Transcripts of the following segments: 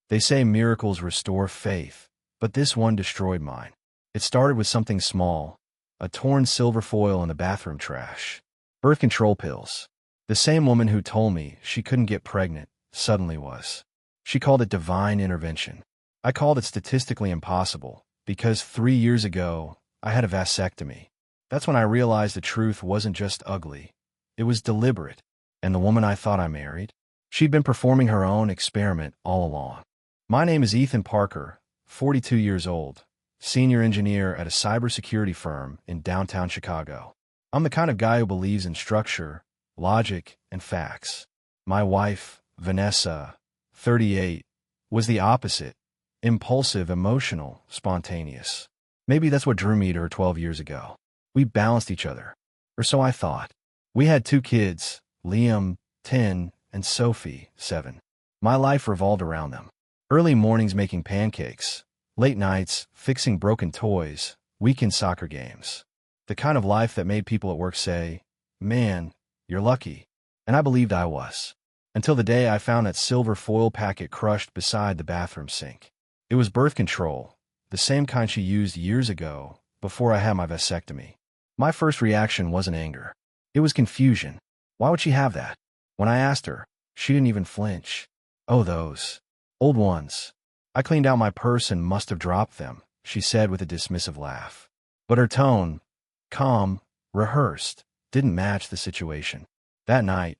They say miracles restore faith, but this one destroyed mine. It started with something small, a torn silver foil in the bathroom trash. Birth control pills. The same woman who told me she couldn't get pregnant suddenly was. She called it divine intervention. I called it statistically impossible, because 3 years ago, I had a vasectomy. That's when I realized the truth wasn't just ugly. It was deliberate. And the woman I thought I married? She'd been performing her own experiment all along. My name is Ethan Parker, 42 years old, senior engineer at a cybersecurity firm in downtown Chicago. I'm the kind of guy who believes in structure, logic, and facts. My wife, Vanessa, 38, was the opposite. Impulsive, emotional, spontaneous. Maybe that's what drew me to her 12 years ago. We balanced each other. Or so I thought. We had 2 kids, Liam, 10, and Sophie, 7. My life revolved around them. Early mornings making pancakes, late nights fixing broken toys, weekend soccer games. The kind of life that made people at work say, "Man, you're lucky." And I believed I was. Until the day I found that silver foil packet crushed beside the bathroom sink. It was birth control, the same kind she used years ago, before I had my vasectomy. My first reaction wasn't anger. It was confusion. Why would she have that? When I asked her, she didn't even flinch. Oh, those old ones. I cleaned out my purse and must have dropped them, she said with a dismissive laugh. But her tone, calm, rehearsed, didn't match the situation. That night,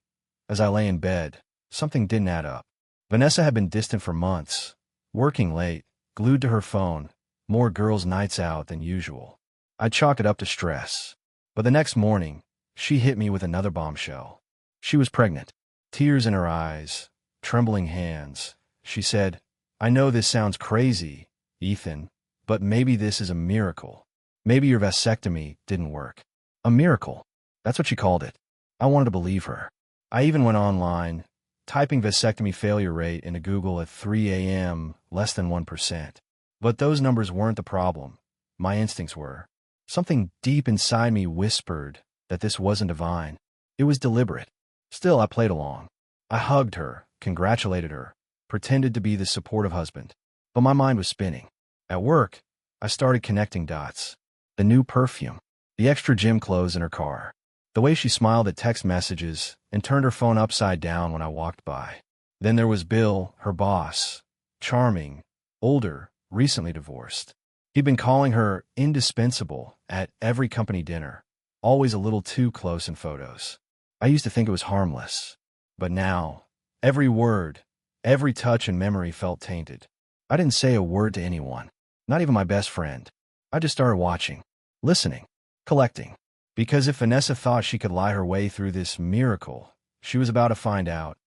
as I lay in bed, something didn't add up. Vanessa had been distant for months, working late, glued to her phone, more girls' nights out than usual. I chalked it up to stress. But the next morning, she hit me with another bombshell. She was pregnant. Tears in her eyes, trembling hands. She said, "I know this sounds crazy, Ethan, but maybe this is a miracle. Maybe your vasectomy didn't work." A miracle. That's what she called it. I wanted to believe her. I even went online, typing vasectomy failure rate into Google at 3 a.m., less than 1%. But those numbers weren't the problem. My instincts were. Something deep inside me whispered that this wasn't divine. It was deliberate. Still, I played along. I hugged her, congratulated her, pretended to be the supportive husband. But my mind was spinning. At work, I started connecting dots. The new perfume, the extra gym clothes in her car, the way she smiled at text messages and turned her phone upside down when I walked by. Then there was Bill, her boss. Charming, older, recently divorced. He'd been calling her indispensable at every company dinner, always a little too close in photos. I used to think it was harmless. But now, every word, every touch and memory felt tainted. I didn't say a word to anyone, not even my best friend. I just started watching, listening, collecting. Because if Vanessa thought she could lie her way through this miracle, she was about to find out.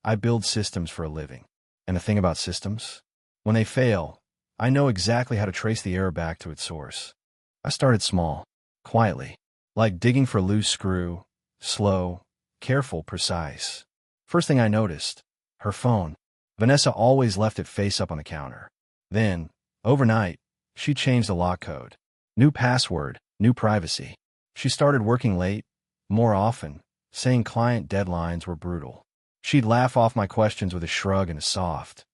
I build systems for a living. And the thing about systems? When they fail, I know exactly how to trace the error back to its source. I started small, quietly, like digging for a loose screw, slow, careful, precise. First thing I noticed, her phone. Vanessa always left it face up on the counter. Then, overnight, she changed the lock code. New password, new privacy. She started working late, more often, saying client deadlines were brutal. She'd laugh off my questions with a shrug and a soft,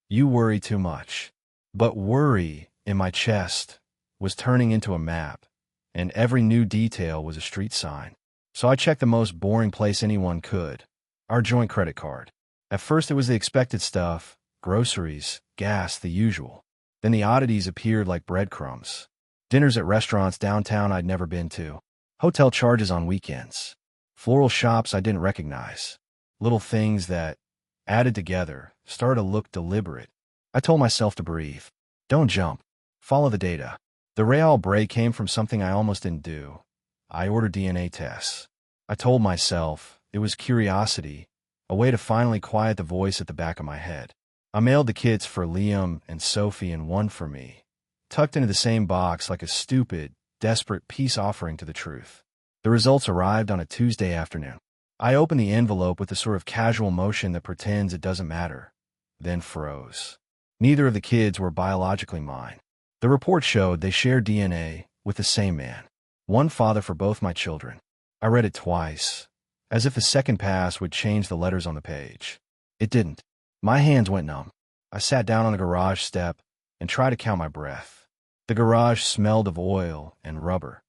"You worry too much." But worry, in my chest, was turning into a map, and every new detail was a street sign. So I checked the most boring place anyone could, our joint credit card. At first it was the expected stuff, groceries, gas, the usual. Then the oddities appeared like breadcrumbs. Dinners at restaurants downtown I'd never been to. Hotel charges on weekends. Floral shops I didn't recognize. Little things that, added together, started to look deliberate. I told myself to breathe. Don't jump. Follow the data. The real break came from something I almost didn't do. I ordered DNA tests. I told myself it was curiosity, a way to finally quiet the voice at the back of my head. I mailed the kits for Liam and Sophie and one for me, tucked into the same box like a stupid, desperate peace offering to the truth. The results arrived on a Tuesday afternoon. I opened the envelope with the sort of casual motion that pretends it doesn't matter, then froze. Neither of the kids were biologically mine. The report showed they shared DNA with the same man. One father for both my children. I read it twice, as if the second pass would change the letters on the page. It didn't. My hands went numb. I sat down on the garage step and tried to count my breath. The garage smelled of oil and rubber,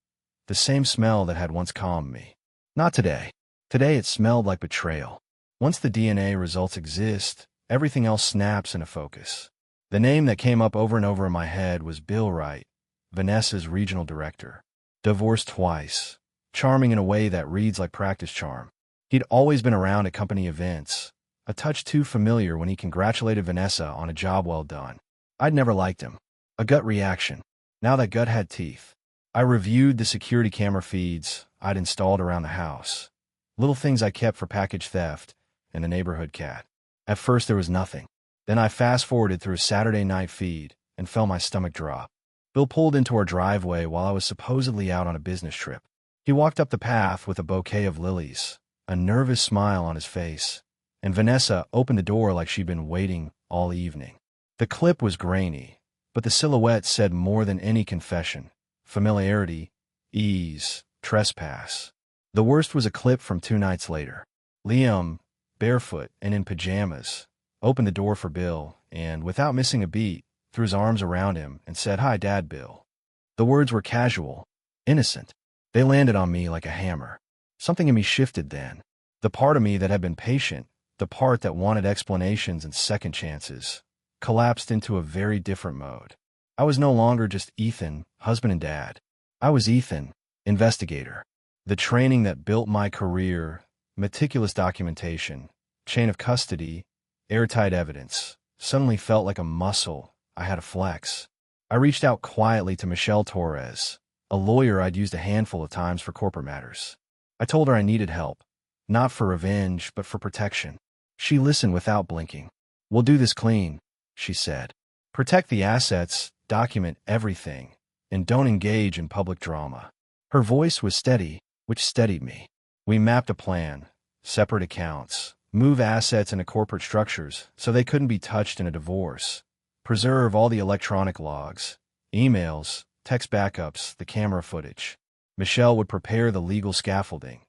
the same smell that had once calmed me. Not today. Today it smelled like betrayal. Once the DNA results exist, everything else snaps into focus. The name that came up over and over in my head was Bill Wright, Vanessa's regional director. Divorced twice, charming in a way that reads like practice charm. He'd always been around at company events, a touch too familiar when he congratulated Vanessa on a job well done. I'd never liked him. A gut reaction. Now that gut had teeth. I reviewed the security camera feeds I'd installed around the house. Little things I kept for package theft and the neighborhood cat. At first there was nothing. Then I fast-forwarded through a Saturday night feed and felt my stomach drop. Bill pulled into our driveway while I was supposedly out on a business trip. He walked up the path with a bouquet of lilies, a nervous smile on his face, and Vanessa opened the door like she'd been waiting all evening. The clip was grainy, but the silhouette said more than any confession. Familiarity, ease, trespass. The worst was a clip from 2 nights later. Liam, barefoot and in pajamas, opened the door for Bill and, without missing a beat, threw his arms around him and said, "Hi, Dad, Bill." The words were casual, innocent. They landed on me like a hammer. Something in me shifted then. The part of me that had been patient, the part that wanted explanations and second chances, collapsed into a very different mode. I was no longer just Ethan, husband and dad. I was Ethan, investigator. The training that built my career, meticulous documentation, chain of custody, airtight evidence, suddenly felt like a muscle I had to flex. I reached out quietly to Michelle Torres, a lawyer I'd used a handful of times for corporate matters. I told her I needed help, not for revenge, but for protection. She listened without blinking. "We'll do this clean," she said. "Protect the assets, document everything, and don't engage in public drama." Her voice was steady, which steadied me. We mapped a plan, separate accounts, move assets into corporate structures so they couldn't be touched in a divorce, preserve all the electronic logs, emails, text backups, the camera footage. Michelle would prepare the legal scaffolding.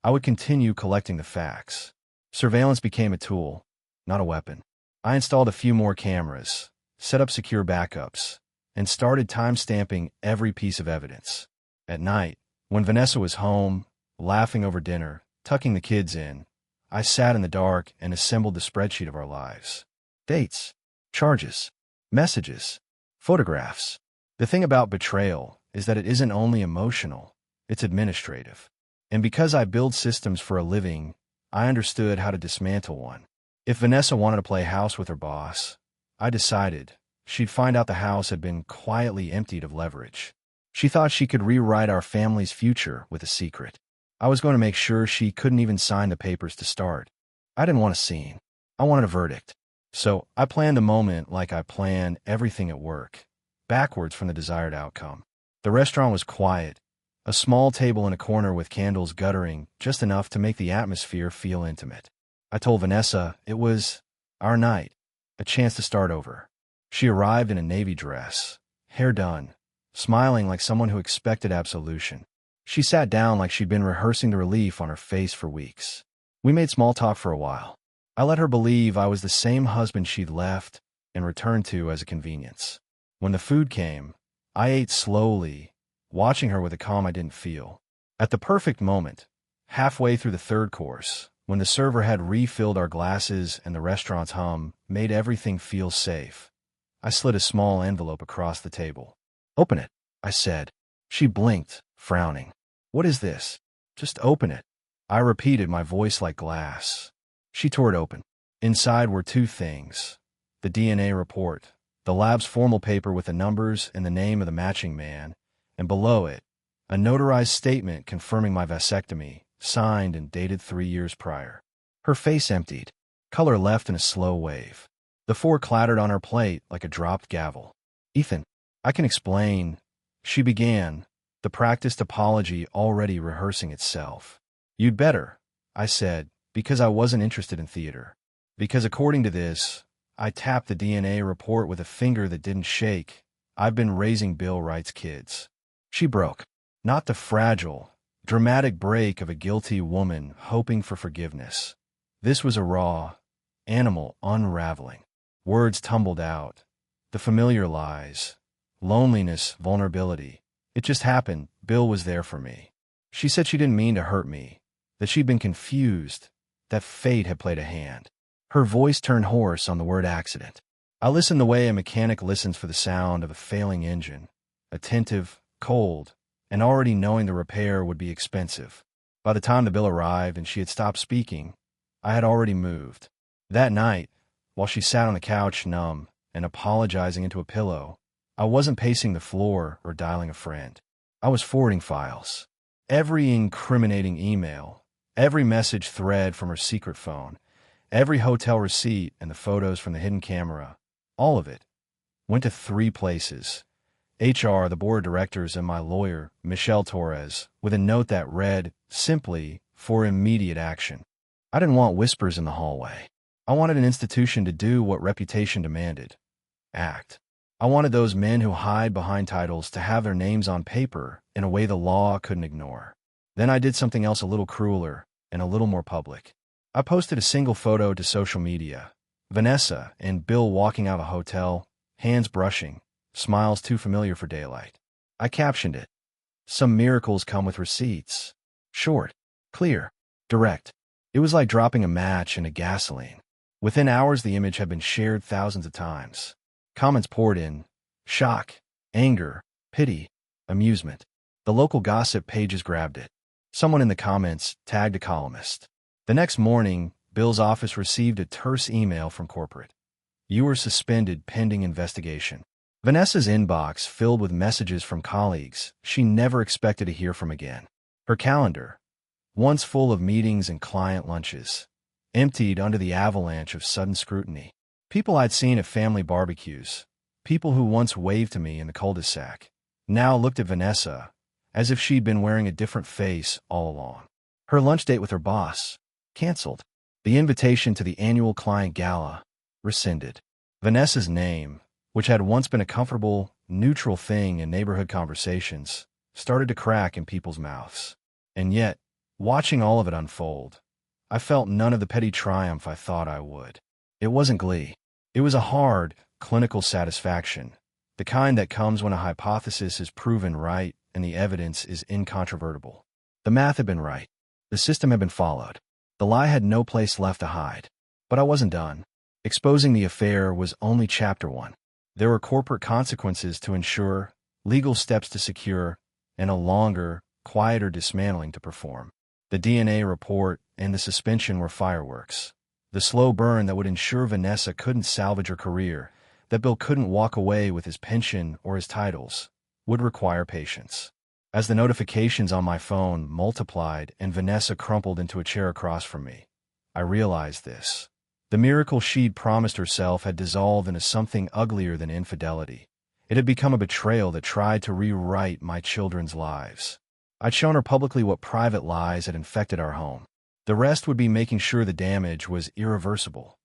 I would continue collecting the facts. Surveillance became a tool, not a weapon. I installed a few more cameras, set up secure backups, and started time-stamping every piece of evidence. At night, when Vanessa was home, laughing over dinner, tucking the kids in, I sat in the dark and assembled the spreadsheet of our lives. Dates, charges, messages, photographs. The thing about betrayal is that it isn't only emotional, it's administrative. And because I build systems for a living, I understood how to dismantle one. If Vanessa wanted to play house with her boss, I decided she'd find out the house had been quietly emptied of leverage. She thought she could rewrite our family's future with a secret. I was going to make sure she couldn't even sign the papers to start. I didn't want a scene. I wanted a verdict. So I planned the moment like I plan everything at work, backwards from the desired outcome. The restaurant was quiet, a small table in a corner with candles guttering just enough to make the atmosphere feel intimate. I told Vanessa it was our night, a chance to start over. She arrived in a navy dress, hair done, smiling like someone who expected absolution. She sat down like she'd been rehearsing the relief on her face for weeks. We made small talk for a while. I let her believe I was the same husband she'd left and returned to as a convenience. When the food came, I ate slowly, watching her with a calm I didn't feel. At the perfect moment, halfway through the third course, when the server had refilled our glasses and the restaurant's hum made everything feel safe, I slid a small envelope across the table. "Open it," I said. She blinked, frowning. "What is this?" "Just open it," I repeated, my voice like glass. She tore it open. Inside were 2 things: the DNA report, the lab's formal paper with the numbers and the name of the matching man, and below it, a notarized statement confirming my vasectomy, signed and dated 3 years prior. Her face emptied, color left in a slow wave. The fork clattered on her plate like a dropped gavel. "Ethan, I can explain," she began, the practiced apology already rehearsing itself. "You'd better," I said, because I wasn't interested in theater. Because according to this, I tapped the DNA report with a finger that didn't shake. "I've been raising Bill Wright's kids." She broke. Not the fragile, dramatic break of a guilty woman hoping for forgiveness. This was a raw, animal unraveling. Words tumbled out. The familiar lies. Loneliness, vulnerability. It just happened. Bill was there for me. She said she didn't mean to hurt me, that she'd been confused, that fate had played a hand. Her voice turned hoarse on the word accident. I listened the way a mechanic listens for the sound of a failing engine, attentive, cold, and already knowing the repair would be expensive. By the time the bill arrived and she had stopped speaking, I had already moved. That night, while she sat on the couch numb and apologizing into a pillow, I wasn't pacing the floor or dialing a friend. I was forwarding files. Every incriminating email, every message thread from her secret phone, every hotel receipt and the photos from the hidden camera, all of it, went to 3 places. HR, the board of directors, and my lawyer, Michelle Torres, with a note that read, simply, for immediate action. I didn't want whispers in the hallway. I wanted an institution to do what reputation demanded. Act. I wanted those men who hide behind titles to have their names on paper in a way the law couldn't ignore. Then I did something else a little crueler and a little more public. I posted a single photo to social media. Vanessa and Bill walking out of a hotel, hands brushing, smiles too familiar for daylight. I captioned it. Some miracles come with receipts. Short, clear, direct. It was like dropping a match into gasoline. Within hours, the image had been shared thousands of times. Comments poured in. Shock, anger, pity, amusement. The local gossip pages grabbed it. Someone in the comments tagged a columnist. The next morning, Bill's office received a terse email from corporate. You were suspended pending investigation. Vanessa's inbox filled with messages from colleagues she never expected to hear from again. Her calendar, once full of meetings and client lunches, emptied under the avalanche of sudden scrutiny. People I'd seen at family barbecues, people who once waved to me in the cul-de-sac, now looked at Vanessa as if she'd been wearing a different face all along. Her lunch date with her boss, canceled. The invitation to the annual client gala, rescinded. Vanessa's name, which had once been a comfortable, neutral thing in neighborhood conversations, started to crack in people's mouths. And yet, watching all of it unfold, I felt none of the petty triumph I thought I would. It wasn't glee. It was a hard, clinical satisfaction, the kind that comes when a hypothesis is proven right and the evidence is incontrovertible. The math had been right. The system had been followed. The lie had no place left to hide. But I wasn't done. Exposing the affair was only chapter 1. There were corporate consequences to ensure, legal steps to secure, and a longer, quieter dismantling to perform. The DNA report and the suspension were fireworks. The slow burn that would ensure Vanessa couldn't salvage her career, that Bill couldn't walk away with his pension or his titles, would require patience. As the notifications on my phone multiplied and Vanessa crumpled into a chair across from me, I realized this. The miracle she'd promised herself had dissolved into something uglier than infidelity. It had become a betrayal that tried to rewrite my children's lives. I'd shown her publicly what private lies had infected our home. The rest would be making sure the damage was irreversible,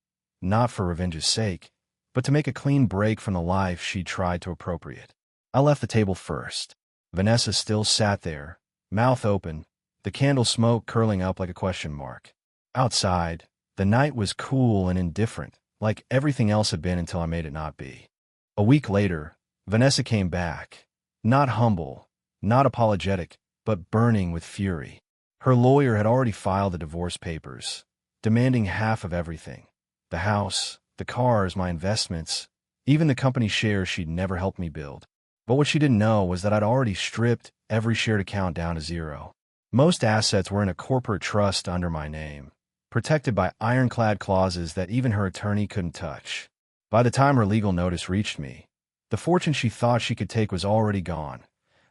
not for revenge's sake, but to make a clean break from the life she'd tried to appropriate. I left the table first. Vanessa still sat there, mouth open, the candle smoke curling up like a question mark. Outside, the night was cool and indifferent, like everything else had been until I made it not be. A week later, Vanessa came back, not humble, not apologetic, but burning with fury. Her lawyer had already filed the divorce papers, demanding half of everything. The house, the cars, my investments, even the company shares she'd never helped me build. But what she didn't know was that I'd already stripped every shared account down to zero. Most assets were in a corporate trust under my name, protected by ironclad clauses that even her attorney couldn't touch. By the time her legal notice reached me, the fortune she thought she could take was already gone,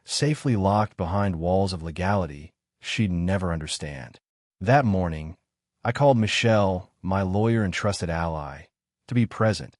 safely locked behind walls of legality she'd never understand. That morning, I called Michelle, my lawyer and trusted ally, to be present,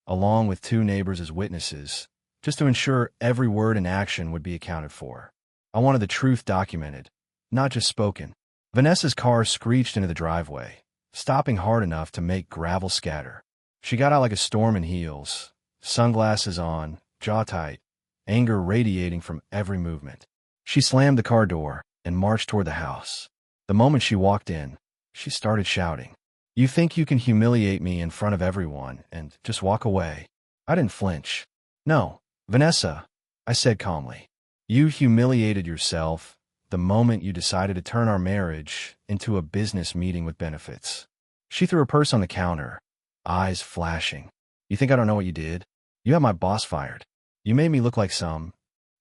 along with 2 neighbors as witnesses, just to ensure every word and action would be accounted for. I wanted the truth documented, not just spoken. Vanessa's car screeched into the driveway, stopping hard enough to make gravel scatter. She got out like a storm in heels, sunglasses on, jaw tight, anger radiating from every movement. She slammed the car door and marched toward the house. The moment she walked in, she started shouting. You think you can humiliate me in front of everyone and just walk away? I didn't flinch. No, Vanessa, I said calmly. You humiliated yourself the moment you decided to turn our marriage into a business meeting with benefits. She threw her purse on the counter, eyes flashing. You think I don't know what you did? You had my boss fired. You made me look like some.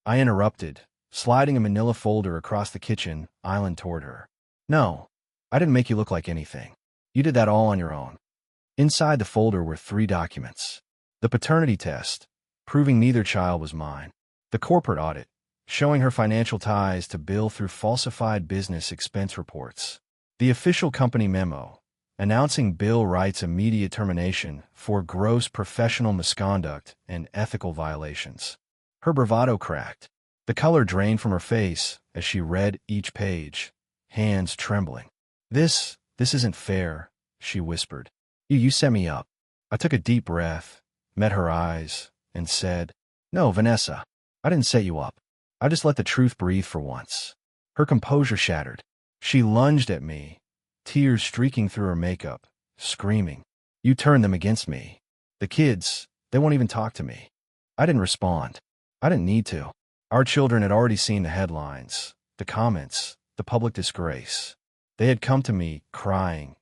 I interrupted, sliding a manila folder across the kitchen island toward her. No, I didn't make you look like anything. You did that all on your own. Inside the folder were 3 documents. The paternity test, proving neither child was mine. The corporate audit, showing her financial ties to Bill through falsified business expense reports. The official company memo, announcing Bill Wright's immediate termination for gross professional misconduct and ethical violations. Her bravado cracked. The color drained from her face as she read each page, hands trembling. This isn't fair, she whispered. You set me up. I took a deep breath, met her eyes, and said, No, Vanessa, I didn't set you up. I just let the truth breathe for once. Her composure shattered. She lunged at me, tears streaking through her makeup, screaming. You turned them against me. The kids, they won't even talk to me. I didn't respond. I didn't need to. Our children had already seen the headlines, the comments, the public disgrace. They had come to me, crying,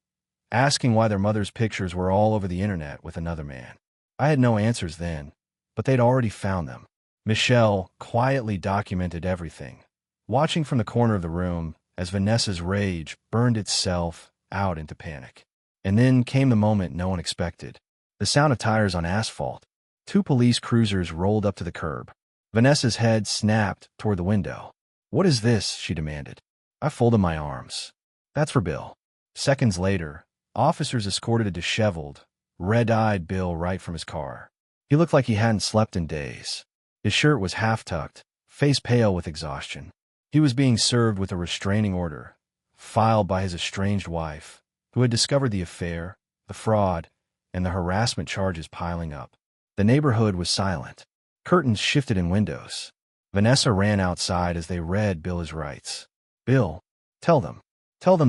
asking why their mother's pictures were all over the internet with another man. I had no answers then, but they'd already found them. Michelle quietly documented everything, watching from the corner of the room as Vanessa's rage burned itself out into panic. And then came the moment no one expected. The sound of tires on asphalt. 2 police cruisers rolled up to the curb. Vanessa's head snapped toward the window. What is this? She demanded. I folded my arms. That's for Bill. Seconds later, officers escorted a disheveled, red-eyed Bill Wright from his car. He looked like he hadn't slept in days. His shirt was half-tucked, face pale with exhaustion. He was being served with a restraining order, filed by his estranged wife, who had discovered the affair, the fraud, and the harassment charges piling up. The neighborhood was silent. Curtains shifted in windows. Vanessa ran outside as they read Bill's rights. Bill, tell them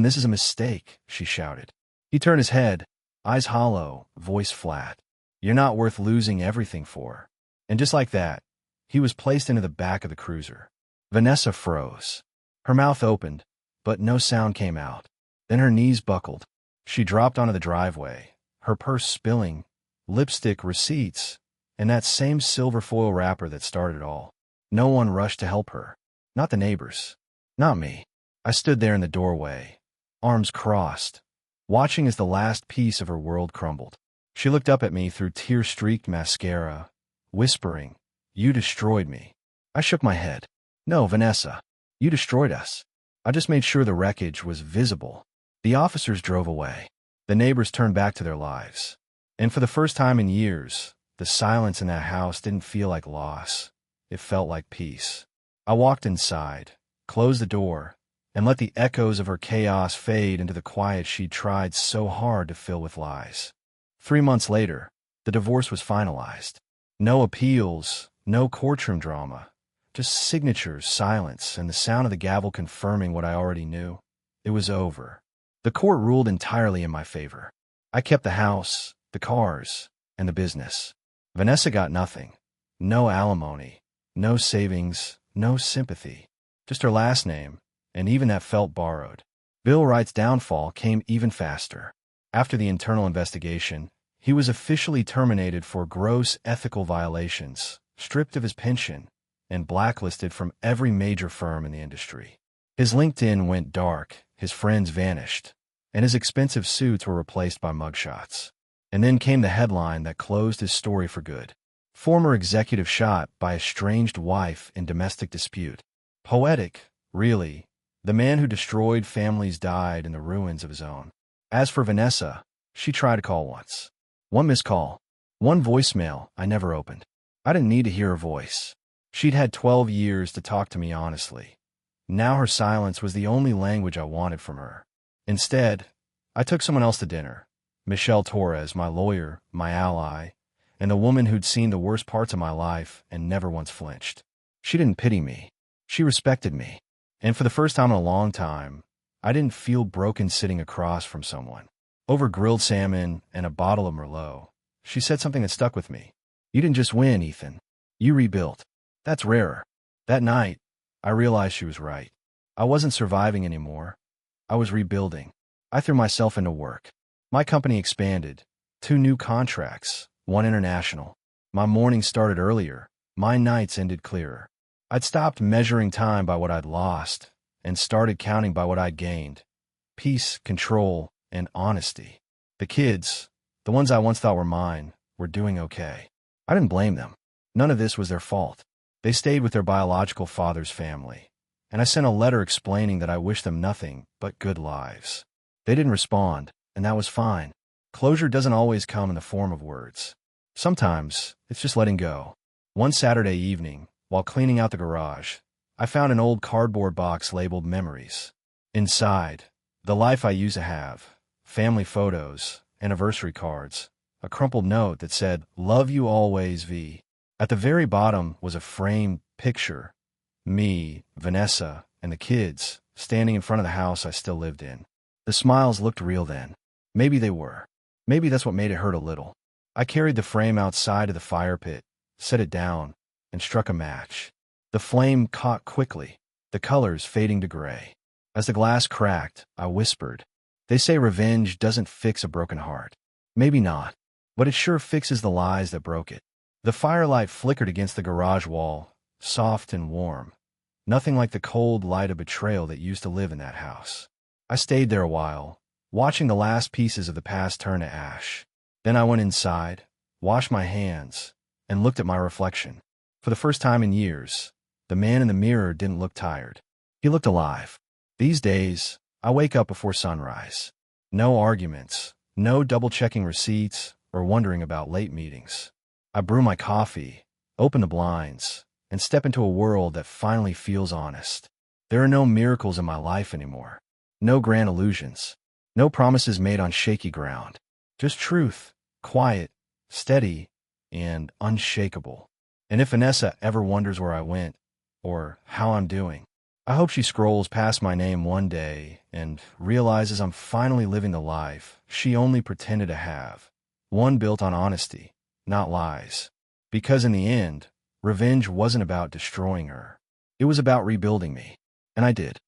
this is a mistake, she shouted. He turned his head, eyes hollow, voice flat. You're not worth losing everything for. And just like that, he was placed into the back of the cruiser. Vanessa froze. Her mouth opened, but no sound came out. Then her knees buckled. She dropped onto the driveway, her purse spilling, lipstick, receipts, and that same silver foil wrapper that started it all. No one rushed to help her. Not the neighbors. Not me. I stood there in the doorway, arms crossed, watching as the last piece of her world crumbled. She looked up at me through tear-streaked mascara, whispering, You destroyed me. I shook my head. No, Vanessa, you destroyed us. I just made sure the wreckage was visible. The officers drove away. The neighbors turned back to their lives. And for the first time in years, the silence in that house didn't feel like loss. It felt like peace. I walked inside, closed the door, and let the echoes of her chaos fade into the quiet she'd tried so hard to fill with lies. 3 months later, the divorce was finalized. No appeals, no courtroom drama, just signatures, silence, and the sound of the gavel confirming what I already knew. It was over. The court ruled entirely in my favor. I kept the house, the cars, and the business. Vanessa got nothing. No alimony, no savings, no sympathy. Just her last name, and even that felt borrowed. Bill Wright's downfall came even faster. After the internal investigation, he was officially terminated for gross ethical violations, stripped of his pension, and blacklisted from every major firm in the industry. His LinkedIn went dark, his friends vanished, and his expensive suits were replaced by mugshots. And then came the headline that closed his story for good. Former executive shot by estranged wife in domestic dispute. Poetic, really. The man who destroyed families died in the ruins of his own. As for Vanessa, she tried to call once. One missed call. One voicemail I never opened. I didn't need to hear her voice. She'd had 12 years to talk to me honestly. Now her silence was the only language I wanted from her. Instead, I took someone else to dinner. Michelle Torres, my lawyer, my ally, and the woman who'd seen the worst parts of my life and never once flinched. She didn't pity me. She respected me. And for the first time in a long time, I didn't feel broken sitting across from someone. Over grilled salmon and a bottle of Merlot, she said something that stuck with me. You didn't just win, Ethan. You rebuilt. That's rarer. That night, I realized she was right. I wasn't surviving anymore. I was rebuilding. I threw myself into work. My company expanded. 2 new contracts, 1 international. My mornings started earlier. My nights ended clearer. I'd stopped measuring time by what I'd lost and started counting by what I'd gained. Peace, control, and honesty. The kids, the ones I once thought were mine, were doing okay. I didn't blame them. None of this was their fault. They stayed with their biological father's family, and I sent a letter explaining that I wished them nothing but good lives. They didn't respond, and that was fine. Closure doesn't always come in the form of words. Sometimes, it's just letting go. One Saturday evening, while cleaning out the garage, I found an old cardboard box labeled Memories. Inside, the life I used to have, family photos, anniversary cards, a crumpled note that said, "Love you always, V." At the very bottom was a framed picture, me, Vanessa, and the kids, standing in front of the house I still lived in. The smiles looked real then. Maybe they were. Maybe that's what made it hurt a little. I carried the frame outside of the fire pit, set it down, and struck a match. The flame caught quickly, the colors fading to gray. As the glass cracked, I whispered, "They say revenge doesn't fix a broken heart. Maybe not, but it sure fixes the lies that broke it." The firelight flickered against the garage wall, soft and warm. Nothing like the cold light of betrayal that used to live in that house. I stayed there a while, watching the last pieces of the past turn to ash. Then I went inside, washed my hands, and looked at my reflection. For the first time in years, the man in the mirror didn't look tired. He looked alive. These days, I wake up before sunrise. No arguments, no double-checking receipts, or wondering about late meetings. I brew my coffee, open the blinds, and step into a world that finally feels honest. There are no miracles in my life anymore. No grand illusions. No promises made on shaky ground. Just truth, quiet, steady, and unshakable. And if Vanessa ever wonders where I went, or how I'm doing, I hope she scrolls past my name one day and realizes I'm finally living the life she only pretended to have. One built on honesty, not lies. Because in the end, revenge wasn't about destroying her. It was about rebuilding me. And I did.